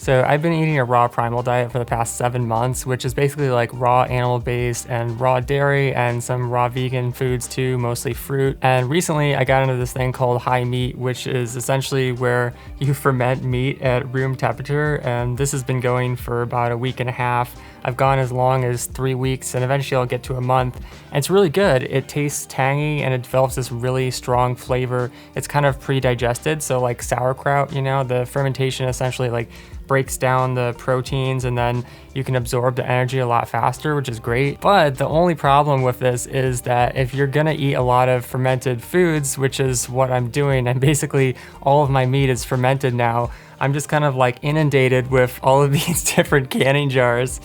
So I've been eating a raw primal diet for the past 7 months, which is basically like raw animal based and raw dairy and some raw vegan foods too, mostly fruit. And recently I got into this thing called high meat, which is essentially where you ferment meat at room temperature. And this has been going for about a week and a half. I've gone as long as 3 weeks, and eventually I'll get to a month. And it's really good. It tastes tangy and it develops this really strong flavor. It's kind of pre-digested, so like sauerkraut, you know, the fermentation essentially like breaks down the proteins and then you can absorb the energy a lot faster, which is great. But the only problem with this is that if you're gonna eat a lot of fermented foods, which is what I'm doing, and basically all of my meat is fermented now, I'm just kind of like inundated with all of these different canning jars.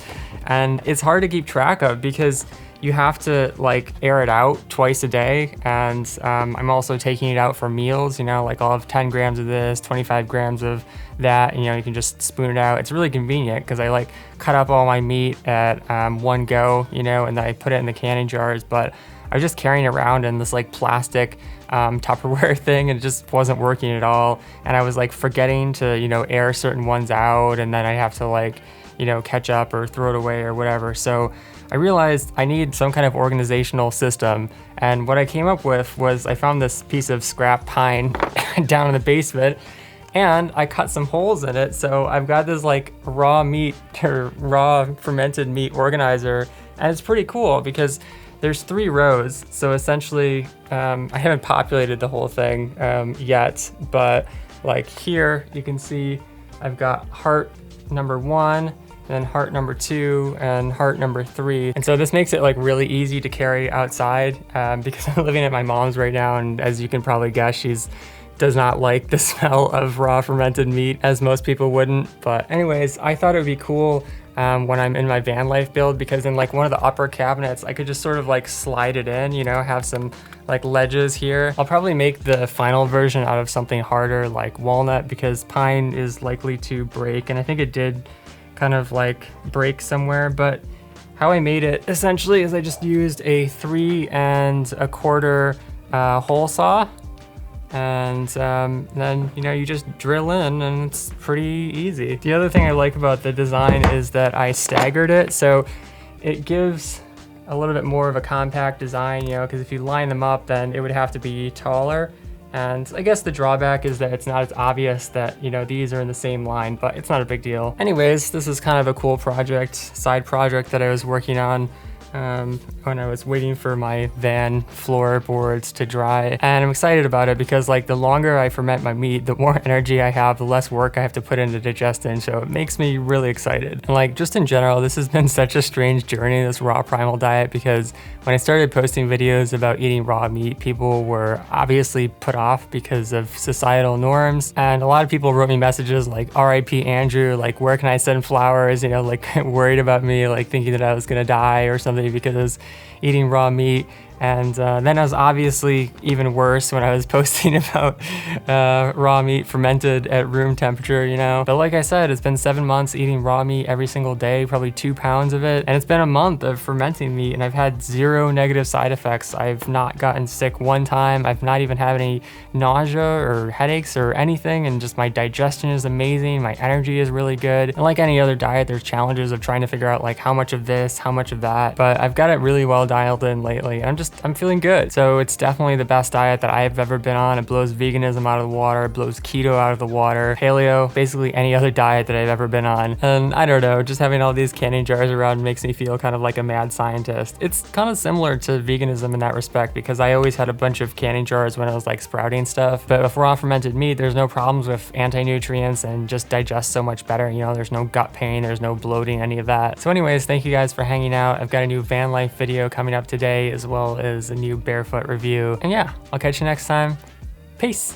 And it's hard to keep track of because you have to like air it out twice a day. And I'm also taking it out for meals, you know, like I'll have 10 grams of this, 25 grams of that, you know, you can just spoon it out. It's really convenient because I like cut up all my meat at one go, you know, and then I put it in the canning jars. But I was just carrying it around in this like plastic Tupperware thing, and it just wasn't working at all. And I was like forgetting to, you know, air certain ones out, and then I have to like, you know, catch up or throw it away or whatever. So I realized I need some kind of organizational system. And what I came up with was I found this piece of scrap pine down in the basement, and I cut some holes in it. So I've got this like raw meat or raw fermented meat organizer, and it's pretty cool because there's 3 rows. So essentially, I haven't populated the whole thing yet, but like here you can see I've got heart number 1, then heart number 2, and heart number 3. And so this makes it like really easy to carry outside because I'm living at my mom's right now, and as you can probably guess, she's does not like the smell of raw fermented meat, as most people wouldn't. But anyways, I thought it would be cool when I'm in my van life build, because in like one of the upper cabinets I could just sort of like slide it in, you know, have some like ledges here. I'll probably make the final version out of something harder like walnut, because pine is likely to break, and I think it did kind of like break somewhere. But how I made it essentially is I just used a 3 1/4 hole saw, and then, you know, you just drill in and it's pretty easy. The other thing I like about the design is that I staggered it, so it gives a little bit more of a compact design, you know, because if you line them up then it would have to be taller. And I guess the drawback is that it's not as obvious that, you know, these are in the same line, but it's not a big deal. Anyways, this is kind of a cool project, side project that I was working on when I was waiting for my van floorboards to dry. And I'm excited about it because like the longer I ferment my meat, the more energy I have, the less work I have to put into digestion. So it makes me really excited. And like just in general, this has been such a strange journey, this raw primal diet, because when I started posting videos about eating raw meat, people were obviously put off because of societal norms. And a lot of people wrote me messages like, RIP Andrew, like where can I send flowers, you know, like worried about me, like thinking that I was gonna die or something because I was eating raw meat. And then I was obviously even worse when I was posting about raw meat fermented at room temperature, you know. But like I said, it's been 7 months eating raw meat every single day, probably 2 pounds of it. And it's been a month of fermenting meat, and I've had 0 negative side effects. I've not gotten sick one time. I've not even had any nausea or headaches or anything. And just my digestion is amazing. My energy is really good. And like any other diet, there's challenges of trying to figure out like how much of this, how much of that. But I've got it really well dialed in lately. I'm feeling good. So it's definitely the best diet that I've ever been on. It blows veganism out of the water, it blows keto out of the water, paleo, basically any other diet that I've ever been on. And I don't know, just having all these canning jars around makes me feel kind of like a mad scientist. It's kind of similar to veganism in that respect, because I always had a bunch of canning jars when I was like sprouting stuff. But with raw fermented meat, there's no problems with anti-nutrients and just digest so much better. You know, there's no gut pain, there's no bloating, any of that. So anyways, thank you guys for hanging out. I've got a new van life video coming up today, as well as a new barefoot review. And yeah, I'll catch you next time. Peace.